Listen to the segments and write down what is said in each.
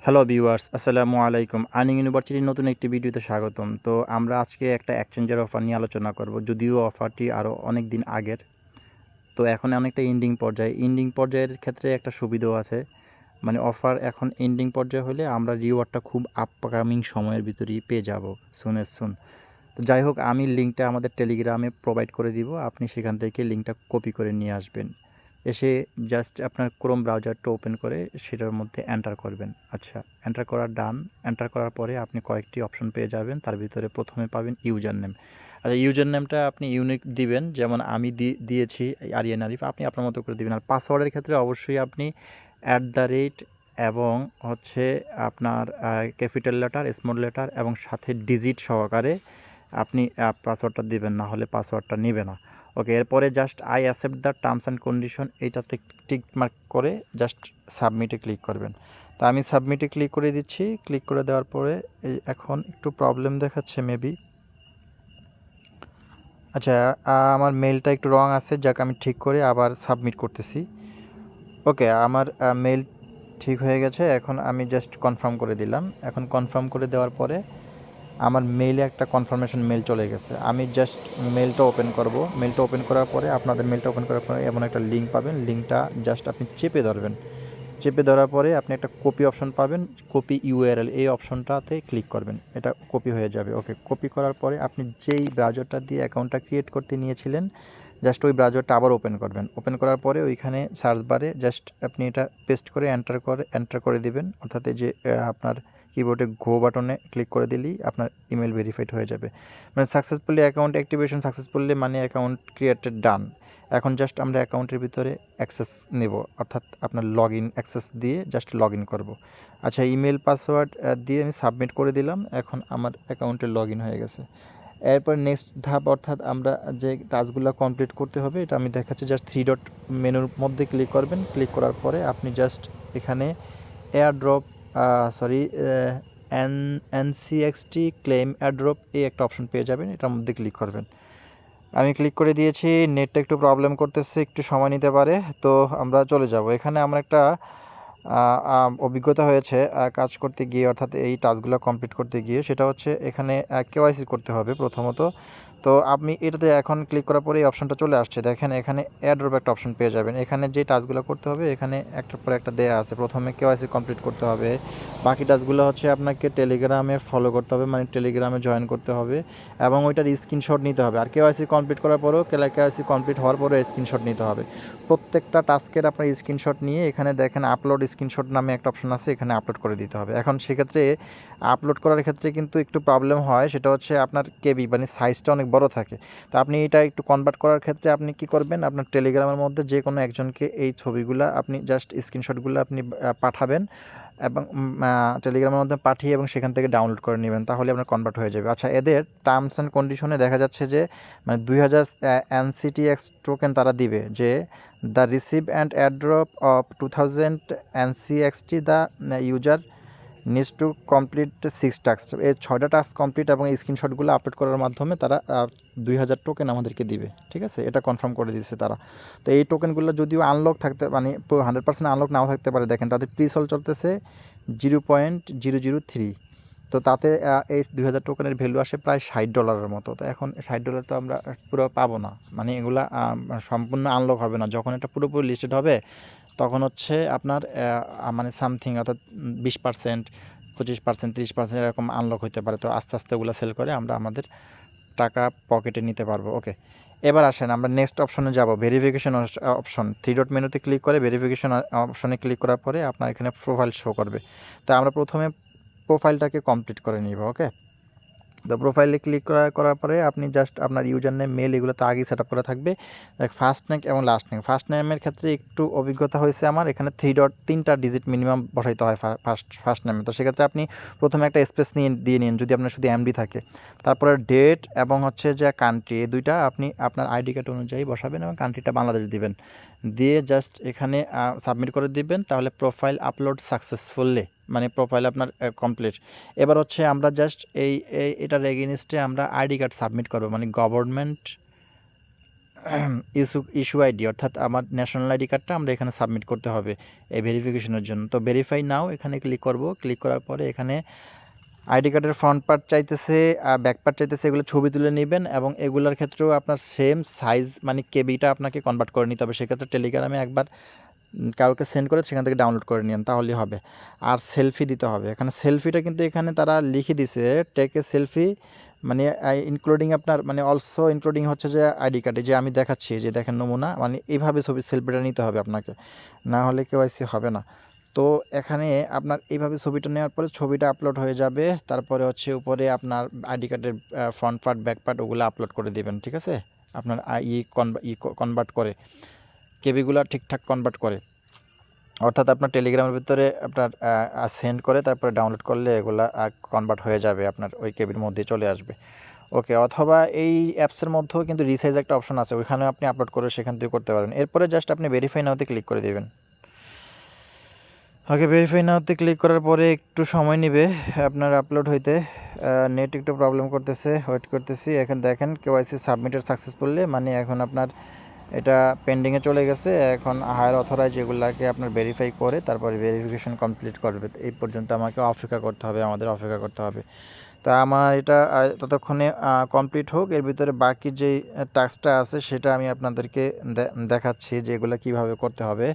Hello viewers, আসসালামু আলাইকুম। Earning ইউনিভার্সিটির নতুন একটি ভিডিওতে স্বাগতম। তো আমরা আজকে একটা এক্সচেঞ্জের অফার নিয়ে আলোচনা করব। যদিও অফারটি আরও অনেক দিন আগের, তো এখন অনেকটা এন্ডিং পর্যায়ে। এন্ডিং পর্যায়ের ক্ষেত্রে একটা সুবিধাও আছে, মানে অফার এখন এন্ডিং পর্যায়ে হলে আমরা রিওয়ার্ডটা খুব আপকামিং সময়ের ভিতরেই পেয়ে যাব, সুন। তো যাই হোক, আমি লিঙ্কটা আমাদের টেলিগ্রামে প্রোভাইড করে দিব। আপনি সেখান থেকে লিঙ্কটা কপি করে নিয়ে আসবেন। এসে জাস্ট আপনার ক্রোম ব্রাউজারটা ওপেন করে সেটার মধ্যে এন্টার করবেন। আচ্ছা, এন্টার করার ডান। এন্টার করার পরে আপনি কয়েকটি অপশন পেয়ে যাবেন। তার ভিতরে প্রথমে পাবেন ইউজার নেম। আচ্ছা, ইউজার নেমটা আপনি ইউনিক দিবেন, যেমন আমি দিয়েছি আরিয়ান আরিফ, আপনি আপনার মতো করে দিবেন। আর পাসওয়ার্ডের ক্ষেত্রে অবশ্যই আপনি @ এবং হচ্ছে আপনার ক্যাপিটাল লেটার, স্মল লেটার এবং সাথে ডিজিট সহকারে আপনি পাসওয়ার্ডটা দিবেন, না হলে পাসওয়ার্ডটা নেবে না। ওকে, এরপরে just I accept the terms and condition, এইটাতে টিক মার্ক করে জাস্ট সাবমিটে ক্লিক করবেন। তো আমি সাবমিটে ক্লিক করে দিচ্ছি। ক্লিক করে দেওয়ার পরে এখন একটু প্রবলেম দেখাচ্ছে মেবি। আচ্ছা, আমার মেলটা একটু রং আছে, যাক আমি ঠিক করে আবার সাবমিট করতেছি। ওকে, আমার মেল ঠিক হয়ে গেছে। এখন আমি জাস্ট কনফার্ম করে দিলাম। এখন কনফার্ম করে দেওয়ার পরে আমার মেইলে একটা কনফার্মেশন মেল চলে গেছে। আমি জাস্ট মেলটা ওপেন করব। মেলটা ওপেন করার পরে আপনাদের মেলটা ওপেন করার পরে এমন একটা লিঙ্ক পাবেন। লিঙ্কটা জাস্ট আপনি চেপে ধরবেন। চেপে ধরার পরে আপনি একটা কপি অপশন পাবেন। কপি ইউআরএল, এই অপশনটাতে ক্লিক করবেন। এটা কপি হয়ে যাবে। ওকে, কপি করার পরে আপনি যেই ব্রাউজারটা দিয়ে অ্যাকাউন্টটা ক্রিয়েট করতে নিয়েছিলেন, জাস্ট ওই ব্রাউজারটা আবার ওপেন করবেন। ওপেন করার পরে ওইখানে সার্চ বারে জাস্ট আপনি এটা পেস্ট করে এন্টার করে দিবেন। অর্থাৎ এই যে আপনার কিবোর্ডে গো বাটনে ক্লিক করে দিলেই আপনার ইমেল ভেরিফাইড হয়ে যাবে। মানে সাকসেসফুলি অ্যাকাউন্ট অ্যাক্টিভেশন সাকসেসফুলি, মানে অ্যাকাউন্ট ক্রিয়েটেড ডান। এখন জাস্ট আমরা অ্যাকাউন্টের ভিতরে অ্যাক্সেস নেব, অর্থাৎ আপনার লগ ইন অ্যাক্সেস দিয়ে জাস্ট লগ ইন করবো। আচ্ছা, ইমেল পাসওয়ার্ড দিয়ে আমি সাবমিট করে দিলাম। এখন আমার অ্যাকাউন্টে লগ ইন হয়ে গেছে। এরপর নেক্সট ধাপ, অর্থাৎ আমরা যে টাস্কগুলো কমপ্লিট করতে হবে এটা আমি দেখাচ্ছি। জাস্ট 3 ডট মেনুর মধ্যে ক্লিক করবেন। ক্লিক করার পরে আপনি জাস্ট এখানে airdrop sorry NCXT claim airdrop, এই একটা অপশন পেয়ে যাবেন। এটার মধ্যে ক্লিক করবেন। আমি ক্লিক করে দিয়েছি। নেটটা একটু প্রবলেম করতেছে, একটু সময় নিতে পারে। তো আমরা চলে যাব। এখানে আমার একটা অভিজ্ঞতা হয়েছে কাজ করতে গিয়ে, অর্থাৎ এই টাস্কগুলো কমপ্লিট করতে গিয়ে। সেটা হচ্ছে এখানে কেওয়াইসি করতে হবে প্রথমত। তো আপনি এটাতে এখন ক্লিক করার পরে এই অপশনটা চলে আসছে। দেখেন এখানে এয়ারড্রপ একটা অপশন পেয়ে যাবেন। এখানে যে টাস্কগুলো করতে হবে এখানে একটার পর একটা দেয়া আছে। প্রথমে কেওয়াইসি কমপ্লিট করতে হবে। বাকি টাস্কগুলো হচ্ছে আপনাকে টেলিগ্রামে ফলো করতে হবে, মানে টেলিগ্রামে জয়েন করতে হবে এবং ওইটার স্ক্রিনশট নিতে হবে। আর কেওয়াইসি কমপ্লিট করার পরেও কেওয়াইসি কমপ্লিট হওয়ার পরেও স্ক্রিনশট নিতে হবে। প্রত্যেকটা টাস্কের আপনার স্ক্রিনশট নিয়ে এখানে দেখেন আপলোড স্ক্রিনশট নামে একটা অপশন আছে, এখানে আপলোড করে দিতে হবে। এখন সেক্ষেত্রে আপলোড করার ক্ষেত্রে কিন্তু একটু প্রবলেম হয়। সেটা হচ্ছে আপনার কেবি, মানে সাইজটা অনেক বড় থাকে। তো আপনি এটা একটু কনভার্ট করার ক্ষেত্রে আপনি কি করবেন, আপনার টেলিগ্রামের মধ্যে যে কোনো একজনকে এই ছবিগুলো আপনি জাস্ট স্ক্রিনশটগুলো আপনি পাঠাবেন এবং টেলিগ্রামের মধ্যে পাঠিয়ে এবং সেখান থেকে ডাউনলোড করে নেবেন, তাহলে আপনার কনভার্ট হয়ে যাবে। আচ্ছা, এদের টার্মস অ্যান্ড কন্ডিশনে দেখা যাচ্ছে যে মানে 2000 NCTX টোকেন তারা দিবে, যে the receive and airdrop of 2000 NCXT the user needs to complete 6 task. এই 6টা টাস্ক কমপ্লিট এবং এই স্ক্রিনশটগুলো আপলোড করার মাধ্যমে তারা 2000 টোকেন আমাদেরকে দিবে। ঠিক আছে, এটা কনফার্ম করে দিচ্ছে তারা। তো এই টোকেনগুলো যদিও আনলক থাকতে, মানে 100% আনলক নাও থাকতে পারে। দেখেন তাদের প্রিসল চলতেছে 0.003। তো তাতে এই 2000 টোকেনের ভ্যালু আসে প্রায় $60 মতো। তো এখন $60 তো আমরা পুরো পাবো না, মানে এগুলা সম্পূর্ণ আনলক হবে না। যখন এটা পুরোপুরি লিস্টেড হবে তখন হচ্ছে আপনার মানে সামথিং, অর্থাৎ 20%, 25%, 30% এরকম আনলক হতে পারে। তো আস্তে আস্তে ওগুলো সেল করে আমরা আমাদের টাকা পকেটে নিতে পারবো। ওকে, এবার আসেন আমরা নেক্সট অপশনে যাব, ভেরিফিকেশন অপশন। 3 ডট মেনুতে ক্লিক করে ভেরিফিকেশন অপশনে ক্লিক করার পরে আপনার এখানে প্রোফাইল শো করবে। তো আমরা প্রথমে প্রোফাইলটাকে কমপ্লিট করে নিব। ওকে, তো প্রোফাইলে ক্লিক করার পরে আপনি জাস্ট আপনার ইউজার নেম, মেল এগুলো তো আগেই সেট আপ করা থাকবে। ফার্স্ট নেম এবং লাস্ট নেম। ফার্স্ট নেমের ক্ষেত্রে একটু অভিজ্ঞতা হয়েছে আমার, এখানে 3টা ডিজিট মিনিমাম বসাইতে হয় ফার্স্ট নেমে। তো সেক্ষেত্রে আপনি প্রথমে একটা স্পেস দিয়ে নিন যদি আপনার শুধু এমডি থাকে। তারপরে ডেট এবং হচ্ছে যে কান্ট্রি, এই দুইটা আপনি আপনার আইডি কার্ড অনুযায়ী বসাবেন এবং কান্ট্রিটা বাংলাদেশ দিবেন। দিয়ে জাস্ট এখানে সাবমিট করে দিবেন, তাহলে প্রোফাইল আপলোড সাকসেসফুলি, মানে প্রোফাইল আপনার কমপ্লিট। এবার হচ্ছে আমরা জাস্ট এটার এগেনস্টে আমরা আইডি কার্ড সাবমিট করবো, মানে গভর্নমেন্ট ইস্যু আইডি অর্থাৎ আমার ন্যাশনাল আইডি কার্ডটা আমরা এখানে সাবমিট করতে হবে এই ভেরিফিকেশনের জন্য। তো ভেরিফাই নাও এখানে ক্লিক করব। ক্লিক করার পরে এখানে আইডি কার্ডের ফ্রন্ট পার্ট চাইতেছে, ব্যাক পার্ট চাইতেছে, এগুলো ছবি তুলে নেবেন এবং এগুলোর ক্ষেত্রেও আপনার সেম সাইজ মানে কেবিটা আপনাকে কনভার্ট করে নিতে হবে। সেক্ষেত্রে টেলিগ্রামে একবার কাউকে সেন্ড করে সেখান থেকে ডাউনলোড করে নিন, তাহলেই হবে। আর সেলফি দিতে হবে। এখানে সেলফিটা কিন্তু এখানে তারা লিখে দিছে টেক এ সেলফি, মানে ইনক্লুডিং আপনার মানে অলসো ইনক্লুডিং হচ্ছে যে আইডি কার্ডে যে আমি দেখাচ্ছি যে দেখেন নমুনা, মানে এইভাবে ছবি সেলফিটা নিতে হবে আপনাকে, না হলে কেওয়াইসি হবে না। তো এখানে আপনার এইভাবে ছবিটা নেওয়ার পরে ছবিটা আপলোড হয়ে যাবে। তারপরে হচ্ছে উপরে আপনার আইডি কার্ডের ফ্রন্ট পার্ট ব্যাক পার্ট ওগুলো আপলোড করে দেবেন, ঠিক আছে। আপনার কনভার্ট করে কেবিগুলো ঠিকঠাক কনভার্ট করে, অর্থাৎ আপনার টেলিগ্রামের ভিতরে আপনার সেন্ড করে তারপরে ডাউনলোড করলে এগুলা কনভার্ট হয়ে যাবে, আপনার ওই কেবির মধ্যে চলে আসবে। ওকে, অথবা এই অ্যাপসের মধ্যেও কিন্তু রিসাইজ একটা অপশন আছে, ওইখানেও আপনি আপলোড করে সেখান থেকে করতে পারেন। এরপরে জাস্ট আপনি ভেরিফাই নাওতে ক্লিক করে দেবেন। ওকে, ভেরিফাই নাওতে ক্লিক করার পরে একটু সময় নেবে আপনার আপলোড হইতে। নেট একটু প্রবলেম করতেছে, ওয়েট করতেছি। এখন দেখেন কেওয়াইসি সাবমিটেড সাকসেসফুলি, মানে এখন আপনার এটা পেন্ডিংয়ে চলে গেছে। এখন হায়ার অথরাইজ এগুলাকে আপনার ভেরিফাই করে তারপরে ভেরিফিকেশন কমপ্লিট করবে। এই পর্যন্ত আমাকে অপেক্ষা করতে হবে, আমাদের অপেক্ষা করতে হবে। তা আমার এটা ততক্ষণে কমপ্লিট হোক। এর ভিতরে বাকি যেই টাস্কটা আছে সেটা আমি আপনাদেরকে দেখাচ্ছি যে এগুলো কীভাবে করতে হবে।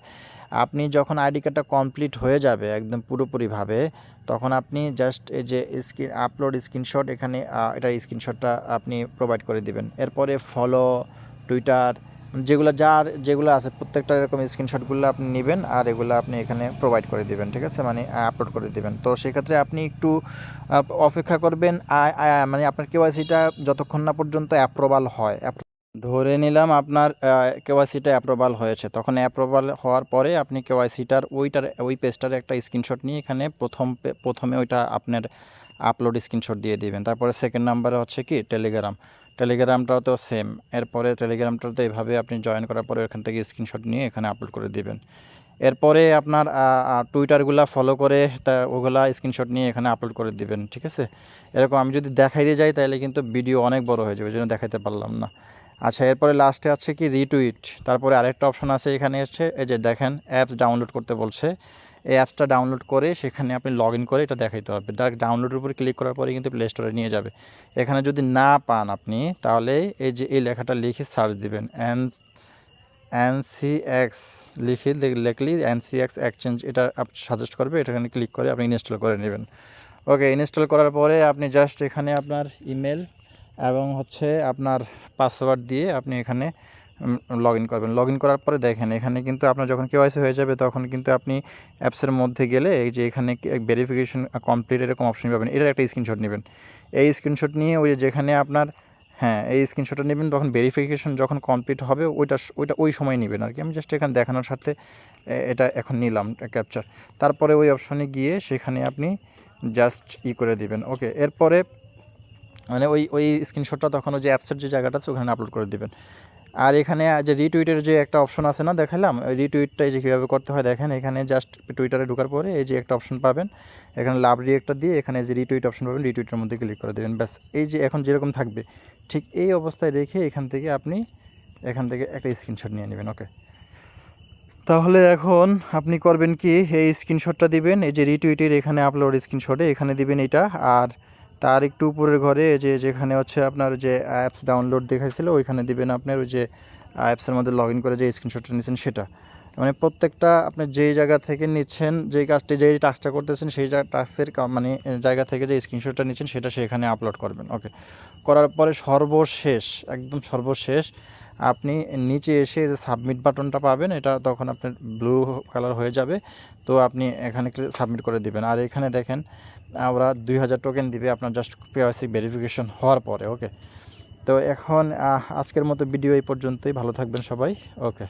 আপনি যখন আইডি কার্ডটা কমপ্লিট হয়ে যাবে একদম পুরোপুরিভাবে, তখন আপনি জাস্ট এই যে আপলোড স্ক্রিনশট, এখানে এটার স্ক্রিনশটটা আপনি প্রোভাইড করে দিবেন। এরপরে ফলো, টুইটার, যেগুলো আছে প্রত্যেকটা এরকম স্ক্রিনশটগুলো আপনি নেবেন আর এগুলো আপনি এখানে প্রোভাইড করে দিবেন, ঠিক আছে, মানে আপলোড করে দিবেন। তো সেক্ষেত্রে আপনি একটু অপেক্ষা করবেন, মানে আপনার কেওয়াইসিটা যতক্ষণ না পর্যন্ত অ্যাপ্রুভাল হয়। ধরে নিলাম আপনার কেওয়াইসিটা অ্যাপ্রুভাল হয়েছে, তখন অ্যাপ্রুভাল হওয়ার পরে আপনি কেওয়াইসিটার ওই পেজটার একটা স্ক্রিনশট নিয়ে এখানে প্রথমে ওইটা আপনার আপলোড স্ক্রিনশট দিয়ে দিবেন। তারপরে সেকেন্ড নাম্বারে হচ্ছে কি টেলিগ্রামটাও তো সেম। এরপরে টেলিগ্রামটাতে এভাবে আপনি জয়েন করার পরে ওখান থেকে স্ক্রিনশট নিয়ে এখানে আপলোড করে দিবেন। এরপরে আপনার টুইটারগুলো ফলো করে তা ওগুলা স্ক্রিনশট নিয়ে এখানে আপলোড করে দিবেন, ঠিক আছে। এরকম আমি যদি দেখাই দিয়ে যাই তাহলে কিন্তু ভিডিও অনেক বড় হয়ে যাবে, ওই জন্য দেখাতে পারলাম না। আচ্ছা, এরপরে লাস্টে আছে কি রিটুইট। তারপরে আরেকটা অপশন আছে এখানে এসে, এই যে দেখেন অ্যাপস ডাউনলোড করতে বলছে। এই অ্যাপসটা ডাউনলোড করে সেখানে আপনি লগ ইন করে এটা দেখাইতে হবে। ডাইরেক্ট ডাউনলোডের উপর ক্লিক করার পরে কিন্তু প্লে স্টোরে নিয়ে যাবে। এখানে যদি না পান আপনি, তাহলে এই যে এই লেখাটা লিখে সার্চ দিবেন, NCX লিখলি NCX এক্সচেঞ্জ, এটা সাজেস্ট করবে। এখানে ক্লিক করে আপনি ইনস্টল করে নেবেন। ওকে, ইনস্টল করার পরে আপনি জাস্ট এখানে আপনার ইমেল এবং হচ্ছে আপনার পাসওয়ার্ড দিয়ে আপনি এখানে লগ ইন করবেন। লগ ইন করার পরে দেখেন এখানে কিন্তু আপনার যখন কেওয়াইসি হয়ে যাবে তখন কিন্তু আপনি অ্যাপসের মধ্যে গেলে এই যে এখানে ভেরিফিকেশন কমপ্লিট এরকম অপশন পাবেন। এটার একটা স্ক্রিনশট নেবেন। এই স্ক্রিনশট নিয়ে ওই যেখানে আপনার এই স্ক্রিনশটটা নেবেন, তখন ভেরিফিকেশন যখন কমপ্লিট হবে ওইটা ওই সময় নেবেন আর কি। আমি জাস্ট এখানে দেখানোর সাথে এটা এখন নিলাম ক্যাপচার। তারপরে ওই অপশনে গিয়ে সেখানে আপনি জাস্ট করে দিবেন। ওকে, এরপরে মানে ওই স্ক্রিনশটটা তখন ওই যে অ্যাপসের যে জায়গাটা আছে ওখানে আপলোড করে দেবেন। আর এখানে যে রিটুইটের যে একটা অপশন আছে না দেখালাম, ওই রিটুইটটা এই যে কীভাবে করতে হয় দেখেন। এখানে জাস্ট টুইটারে ঢোকার পরে এই যে একটা অপশন পাবেন, এখানে লাভ রিয়েক্টটা দিয়ে এখানে যে রিটুইট অপশন পাবেন, রিটুইটের মধ্যে ক্লিক করে দেবেন। ব্যাস, এই যে এখন যেরকম থাকবে ঠিক এই অবস্থায় রেখে এখান থেকে একটা স্ক্রিনশট নিয়ে নেবেন। ওকে, তাহলে এখন আপনি করবেন কি, এই স্ক্রিনশটটা দিবেন এই যে রিটুইটের এখানে আপলোড স্ক্রিনশটে এখানে দিবেন এটা। আর তার একটু উপরের ঘরে যেখানে হচ্ছে আপনার যে অ্যাপস ডাউনলোড দেখাইছিল ওইখানে দিবেন আপনার ওই যে অ্যাপসের মধ্যে লগ ইন করে যে স্ক্রিনশটটা নিচ্ছেন সেটা। মানে প্রত্যেকটা আপনি যেই জায়গা থেকে নিচ্ছেন, যেই টাস্কটা করতেছেন সেই টাস্কের মানে জায়গা থেকে যে স্ক্রিনশটটা নিচ্ছেন সেটা সেখানে আপলোড করবেন। ওকে, করার পরে একদম সর্বশেষ আপনি নিচে এসে যে সাবমিট বাটনটা পাবেন, এটা তখন আপনার ব্লু কালার হয়ে যাবে। তো আপনি এখানে সাবমিট করে দিবেন। আর এখানে দেখেন ওরা 2000 টোকেন দিবে আপনার জাস্ট কেওয়াইসি ভেরিফিকেশন হওয়ার পরে। ওকে, তো এখন আজকের মতো ভিডিও এই পর্যন্তই। ভালো থাকবেন সবাই। ওকে।